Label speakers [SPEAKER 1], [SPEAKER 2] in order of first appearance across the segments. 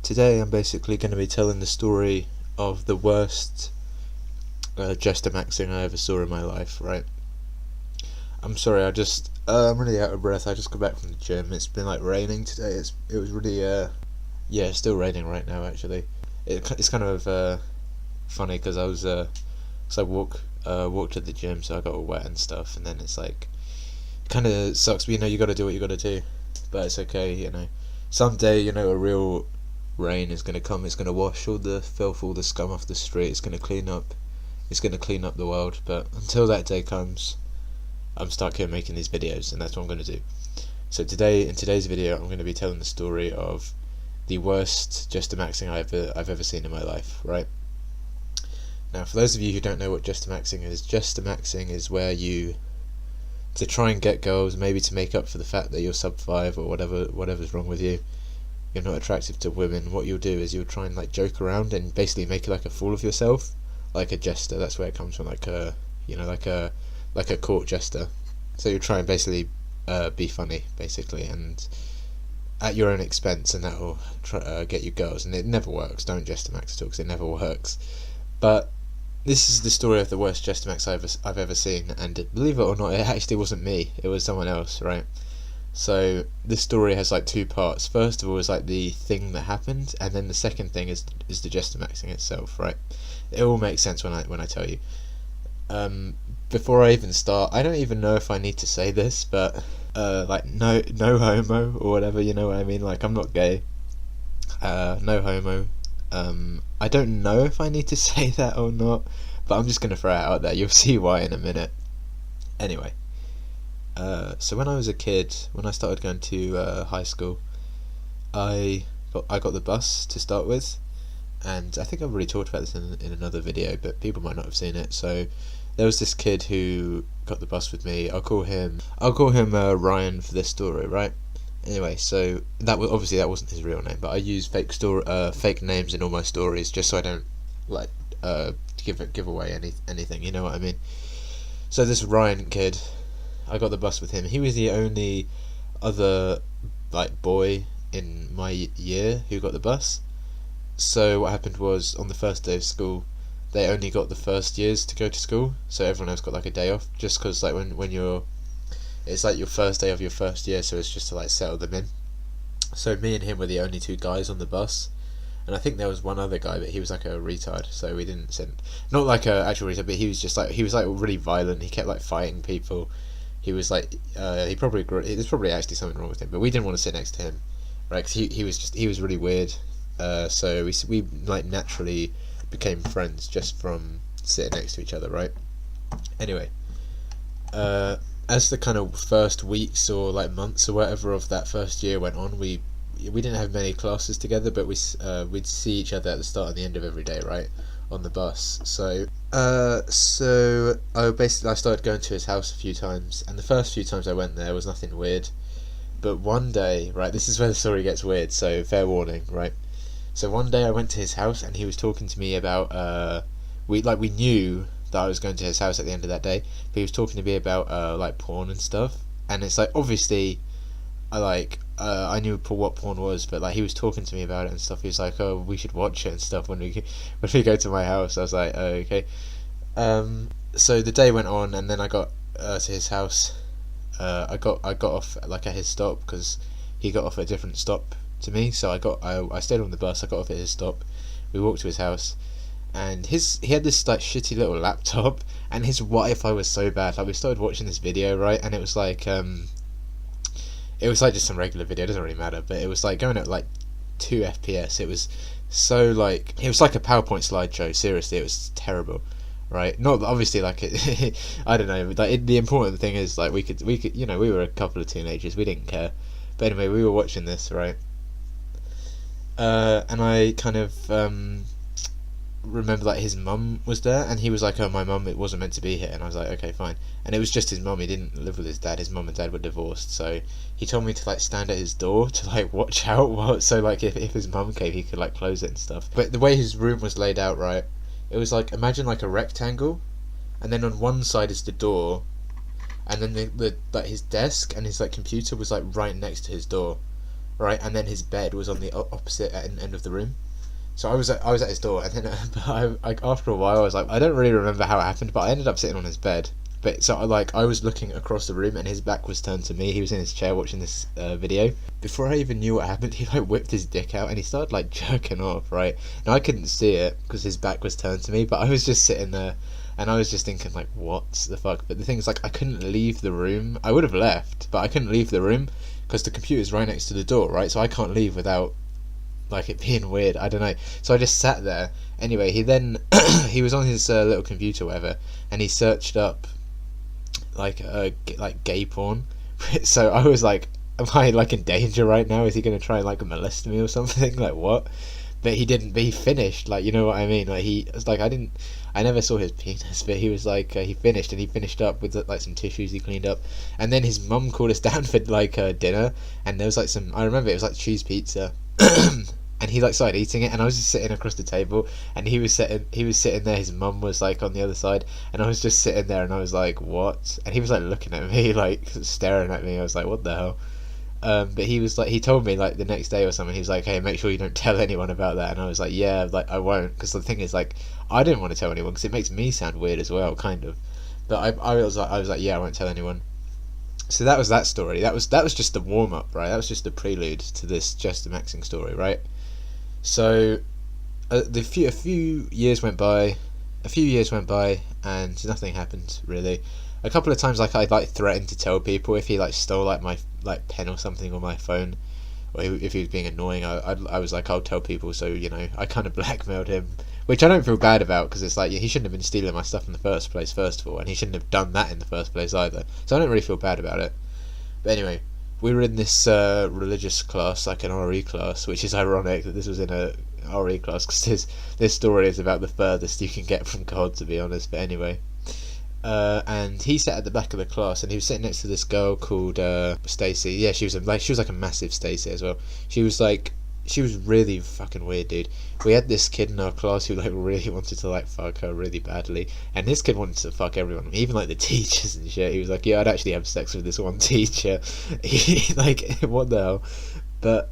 [SPEAKER 1] Today I'm basically going to be telling the story of the worst jestermaxxing I ever saw in my life, right? I'm sorry, I'm really out of breath. I just got back from the gym. It's been like raining today. It was really yeah, it's still raining right now actually. It's kind of funny because I walked to the gym, so I got all wet and stuff, and then it's like kind of sucks, but you got to do what you got to do, but it's okay. Someday a real rain is going to come. It's going to wash all the filth, all the scum off the street. It's going to clean up the world. But until that day comes, I'm stuck here making these videos, and that's what I'm going to do. So in today's video, I'm going to be telling the story of the worst jestermaxxing I've ever seen in my life, right? Now, for those of you who don't know what jestermaxxing is where you, to try and get girls, maybe to make up for the fact that you're sub 5 or whatever's wrong with you, you're not attractive to women, what you'll do is you'll try and like joke around and basically make like a fool of yourself, like a jester. That's where it comes from, like a court jester. So you'll try and basically be funny, basically, and at your own expense, and that will get you girls. And it never works. Don't jestermax at all, because it never works. But this is the story of the worst jestermax I've ever seen, and believe it or not, it actually wasn't me. It was someone else, right? So this story has like two parts. First of all is like the thing that happened, and then the second thing is the jestermaxing itself, right? It all makes sense when I tell you. Before I even start, I don't even know if I need to say this, but like no homo or whatever, you know what I mean? Like, I'm not gay. No homo. I don't know if I need to say that or not, but I'm just gonna throw it out there. You'll see why in a minute. Anyway. So when I was a kid, when I started going to high school, I got the bus to start with, and I think I've already talked about this in another video, but people might not have seen it. So there was this kid who got the bus with me. I'll call him Ryan for this story, right? Anyway, so that wasn't his real name, but I use fake names in all my stories just so I don't like give away anything. You know what I mean? So this Ryan kid, I got the bus with him. He was the only other like boy in my year who got the bus. So what happened was, on the first day of school, they only got the first years to go to school, so everyone else got like a day off, just because like when it's like your first day of your first year, so it's just to like settle them in. So me and him were the only two guys on the bus, and I think there was one other guy, but he was like a retard, so we didn't send, not like a actual retard, but he was like really violent. He kept like fighting people. He was like, there's probably actually something wrong with him, but we didn't want to sit next to him, right? Cause he was really weird. So we like naturally became friends just from sitting next to each other, right? Anyway, as the kind of first weeks or like months or whatever of that first year went on, we didn't have many classes together, but we'd see each other at the start and the end of every day, right, on the bus. So I started going to his house a few times, and the first few times I went there was nothing weird. But one day, right, this is where the story gets weird, so fair warning, right? So one day I went to his house, and he was talking to me about we knew that I was going to his house at the end of that day, but he was talking to me about like porn and stuff. And it's like, obviously I knew what porn was, but like he was talking to me about it and stuff. He was like, "Oh, we should watch it and stuff when we go to my house." I was like, "Oh, okay." So the day went on, and then I got to his house. I got off like at his stop, because he got off at a different stop to me. So I stayed on the bus. I got off at his stop. We walked to his house, and he had this like shitty little laptop, and his Wi-Fi was so bad. Like, we started watching this video, right, and it was like just some regular video. It doesn't really matter, but it was like going at like 2 FPS. It was so like, it was like a PowerPoint slideshow. Seriously, it was terrible. Right, not obviously like it. I don't know. Like, the important thing is like we could we were a couple of teenagers. We didn't care. But anyway, we were watching this, right? And I kind of remember like his mum was there, and he was like, "Oh, my mum, it wasn't meant to be here." And I was like, "Okay, fine." And it was just his mum. He didn't live with his dad. His mum and dad were divorced, so he told me to like stand at his door to like watch out, so like if his mum came, he could like close it and stuff. But the way his room was laid out, right, it was like, imagine like a rectangle, and then on one side is the door, and then the like his desk and his like computer was like right next to his door. right, and then his bed was on the opposite end of the room. So I was at his door, and then after a while I was like, I don't really remember how it happened, but I ended up sitting on his bed. But so I was looking across the room, and his back was turned to me. He was in his chair watching this video. Before I even knew what happened, he like whipped his dick out and he started like jerking off. Right, now I couldn't see it because his back was turned to me, but I was just sitting there, and I was just thinking like, what the fuck? But the thing is, like, I couldn't leave the room. I would have left, but I couldn't leave the room because the computer's right next to the door, right? So I can't leave without like it being weird. I don't know. So I just sat there. Anyway, he then he was on his little computer, or whatever, and he searched up like gay porn. So I was like, am I like in danger right now? Is he gonna try and like molest me or something? Like what? But he didn't. But he finished. Like, you know what I mean? Like, he was like, I never saw his penis, but he was like, he finished, and he finished up with like some tissues he cleaned up, and then his mum called us down for like dinner, and there was like some. I remember it was like cheese pizza. And he like started eating it, and I was just sitting across the table, and he was sitting there. His mum was like on the other side, and I was just sitting there, and I was like, what? And he was like looking at me, like staring at me. I was like, what the hell? But he was like, he told me like the next day or something. He was like, hey, make sure you don't tell anyone about that. And I was like, yeah, like I won't, because the thing is, like, I didn't want to tell anyone because it makes me sound weird as well, kind of. But I was like, yeah, I won't tell anyone. So that was that story. That was just the warm up, right? That was just the prelude to this jestermaxxing story, right? So a few years went by, and nothing happened really. A couple of times, like, I like threatened to tell people if he like stole like my like pen or something on my phone, or if he was being annoying. I was like, I'll tell people. So, you know, I kind of blackmailed him, which I don't feel bad about, because it's like, yeah, he shouldn't have been stealing my stuff in the first place, first of all, and he shouldn't have done that in the first place either. So I don't really feel bad about it. But anyway, we were in this religious class, like an RE class, which is ironic that this was in a RE class, because this story is about the furthest you can get from God, to be honest. But anyway, and he sat at the back of the class, and he was sitting next to this girl called Stacy. Yeah, she was like a massive Stacy as well. She was really fucking weird, dude. We had this kid in our class who like really wanted to like fuck her really badly, and this kid wanted to fuck everyone, even like the teachers and shit. He was like, yeah, I'd actually have sex with this one teacher. Like, what the hell? But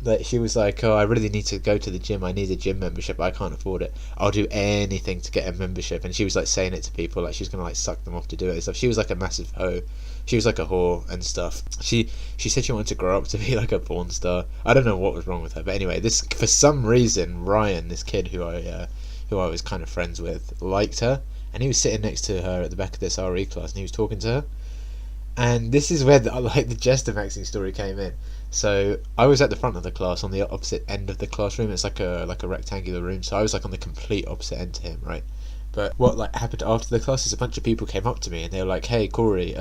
[SPEAKER 1] like, she was like, oh, I really need to go to the gym. I need a gym membership. I can't afford it. I'll do anything to get a membership. And she was like saying it to people, like she's gonna like suck them off to do it and stuff. She was like a massive hoe. She was like a whore and stuff. She said she wanted to grow up to be like a porn star. I don't know what was wrong with her, but anyway, this, for some reason, Ryan, this kid who I was kind of friends with, liked her, and he was sitting next to her at the back of this RE class, and he was talking to her. And this is where the jestermaxxing story came in. So I was at the front of the class, on the opposite end of the classroom. It's like a rectangular room, so I was like on the complete opposite end to him, right? But what like happened after the class is a bunch of people came up to me, and they were like, hey Corey,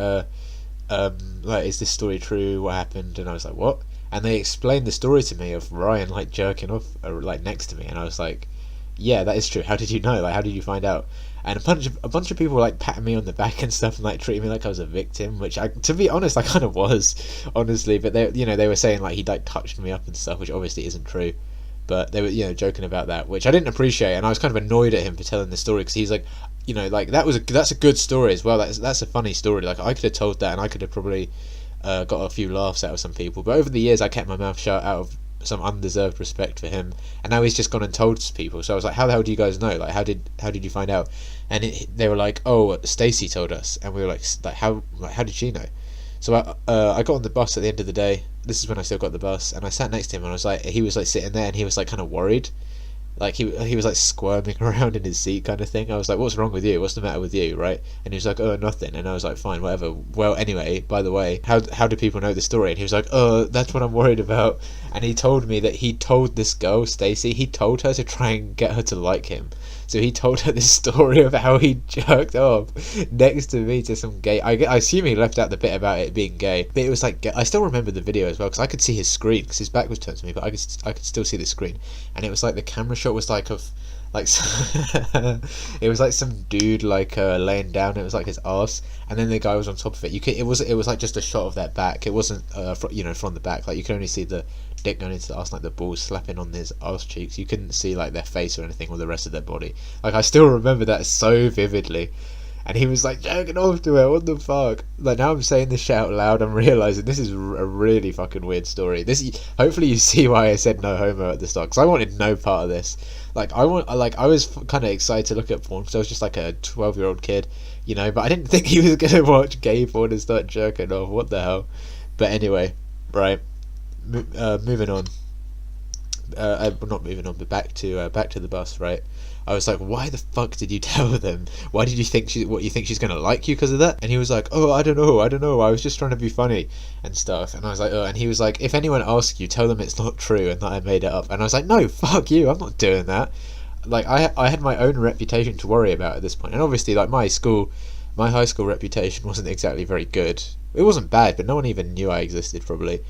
[SPEAKER 1] like, is this story true? What happened? And I was like, what? And they explained the story to me of Ryan like jerking off like next to me, and I was like, yeah, that is true. How did you know? Like, how did you find out? And a bunch of people were like patting me on the back and stuff, and like treating me like I was a victim, which to be honest, I kind of was, honestly. But they were saying like he like touched me up and stuff, which obviously isn't true. But they were joking about that, which I didn't appreciate, and I was kind of annoyed at him for telling the story, because he's like, like that's a good story as well. That's a funny story. Like, I could have told that, and I could have probably got a few laughs out of some people. But over the years, I kept my mouth shut out of some undeserved respect for him, and now he's just gone and told people. So I was like, how the hell do you guys know? Like, how did you find out? And they were like, oh, Stacy told us, and we were like how did she know? So I got on the bus at the end of the day. This is when I still got the bus, and I sat next to him, and I was like, he was like sitting there, and he was like kind of worried, like he was like squirming around in his seat kind of thing. I was like, what's wrong with you? What's the matter with you, right? And he was like, oh, nothing. And I was like, fine, whatever. Well, anyway, by the way, how do people know the story? And he was like, oh, that's what I'm worried about. And he told me that he told this girl, Stacy, he told her to try and get her to like him. So he told her this story of how he jerked off next to me to some gay. I assume he left out the bit about it being gay, but it was like, I still remember the video as well, because I could see his screen, because his back was turned to me, but I could still see the screen, and it was like the camera shot was like of like it was like some dude like laying down. It was like his arse, and then the guy was on top of it. It was like just a shot of their back. It wasn't from the back. Like, you could only see the dick going into the arse, like the balls slapping on his arse cheeks. You couldn't see like their face or anything, or the rest of their body. Like, I still remember that so vividly. and he was like jerking off to her. What the fuck? Like, now I'm saying this shit out loud, I'm realizing this is a really fucking weird story. Hopefully you see why I said no homo at the start, because I wanted no part of this. Like, I was kind of excited to look at porn because I was just like a 12-year-old kid, you know, but I didn't think he was gonna watch gay porn and start jerking off. What the hell? But anyway, right, moving on. Not moving on, but back to the bus, right? I was like, why the fuck did you tell them? Why did you think you think she's gonna like you because of that? And he was like, oh, I don't know, I was just trying to be funny and stuff. And I was like, oh, and he was like, if anyone asks you, tell them it's not true and that I made it up. And I was like, no, fuck you, I'm not doing that. Like, I had my own reputation to worry about at this point, and obviously, like, my high school reputation wasn't exactly very good. It wasn't bad, but no one even knew I existed, probably.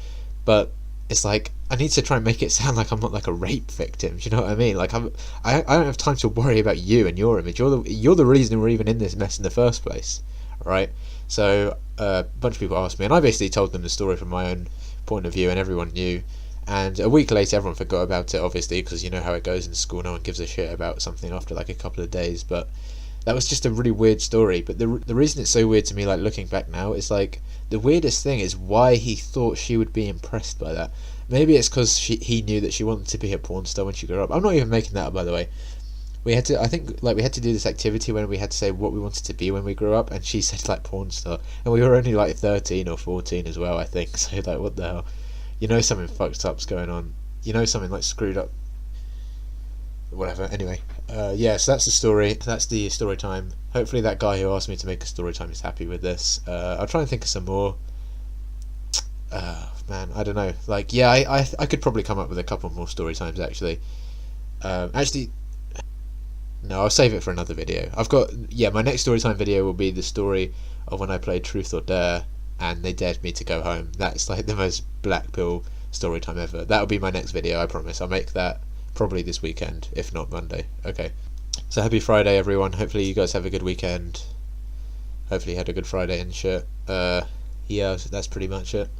[SPEAKER 1] But it's like, I need to try and make it sound like I'm not like a rape victim. Do you know what I mean? Like, I don't have time to worry about you and your image. You're the reason we're even in this mess in the first place, right? So a bunch of people asked me, and I basically told them the story from my own point of view, and everyone knew. And a week later, everyone forgot about it, obviously, because you know how it goes in school. No one gives a shit about something after like a couple of days. But that was just a really weird story. But the reason it's so weird to me, like looking back now, is like the weirdest thing is why he thought she would be impressed by that. Maybe it's because he knew that she wanted to be a porn star when she grew up. I'm not even making that up, by the way. We had to do this activity when we had to say what we wanted to be when we grew up, and she said like porn star, and we were only like 13 or 14 as well, I think. So like, what the hell? You know something fucked up's going on. You know something like screwed up. Whatever. Anyway, yeah. So that's the story. That's the story time. Hopefully that guy who asked me to make a story time is happy with this. I'll try and think of some more. Man, I don't know. Like, yeah, I could probably come up with a couple more story times actually. Actually, no, I'll save it for another video. My next story time video will be the story of when I played Truth or Dare and they dared me to go home. That's like the most black pill story time ever. That'll be my next video, I promise. I'll make that probably this weekend, if not Monday. Okay. So happy Friday, everyone. Hopefully you guys have a good weekend. Hopefully you had a good Friday and shit. Yeah, that's pretty much it.